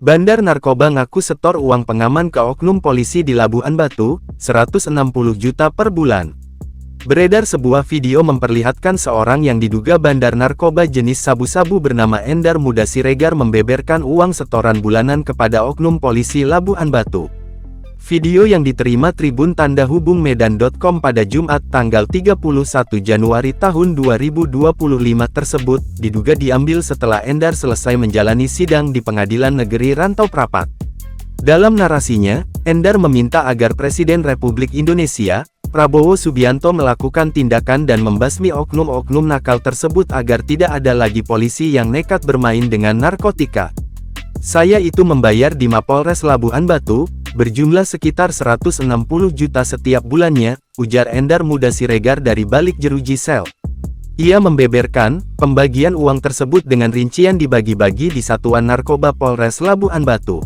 Bandar narkoba ngaku setor uang pengaman ke oknum polisi di Labuan Batu, 160 juta per bulan. Beredar sebuah video memperlihatkan seorang yang diduga bandar narkoba jenis sabu-sabu bernama Endar Muda Siregar membeberkan uang setoran bulanan kepada oknum polisi Labuan Batu. Video yang diterima Tribun Tanda Hubung Medan.com pada Jumat tanggal 31 Januari tahun 2025 tersebut, diduga diambil setelah Endar selesai menjalani sidang di Pengadilan Negeri Rantau Prapat. Dalam narasinya, Endar meminta agar Presiden Republik Indonesia, Prabowo Subianto melakukan tindakan dan membasmi oknum-oknum nakal tersebut agar tidak ada lagi polisi yang nekat bermain dengan narkotika. Saya itu membayar di Mapolres Labuan Batu, berjumlah sekitar 160 juta setiap bulannya, ujar Endar Muda Siregar dari balik jeruji sel. Ia membeberkan, pembagian uang tersebut dengan rincian dibagi-bagi di Satuan Narkoba Polres Labuan Batu.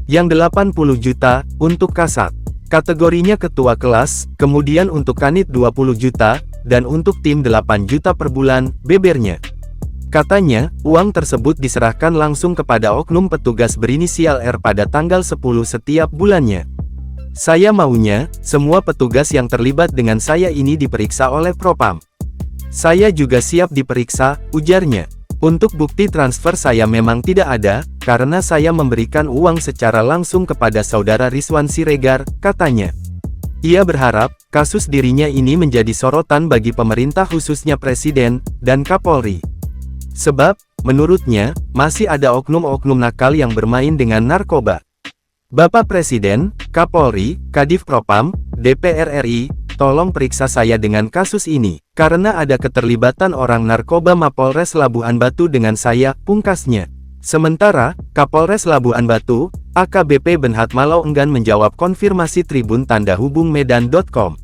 Yang 80 juta, untuk Kasat. Kategorinya ketua kelas, kemudian untuk Kanit 20 juta, dan untuk tim 8 juta per bulan, bebernya. Katanya, uang tersebut diserahkan langsung kepada oknum petugas berinisial R pada tanggal 10 setiap bulannya. Saya maunya, semua petugas yang terlibat dengan saya ini diperiksa oleh Propam. Saya juga siap diperiksa, ujarnya. Untuk bukti transfer saya memang tidak ada, karena saya memberikan uang secara langsung kepada saudara Rizwan Siregar, katanya. Ia berharap, kasus dirinya ini menjadi sorotan bagi pemerintah khususnya Presiden, dan Kapolri. Sebab, menurutnya, masih ada oknum-oknum nakal yang bermain dengan narkoba. Bapak Presiden, Kapolri, Kadif Propam, DPR RI, tolong periksa saya dengan kasus ini, karena ada keterlibatan orang narkoba Mapolres Labuan Batu dengan saya, pungkasnya. Sementara, Kapolres Labuan Batu, AKBP Benhat Malau enggan menjawab konfirmasi Tribun Tanda Hubung Medan.com.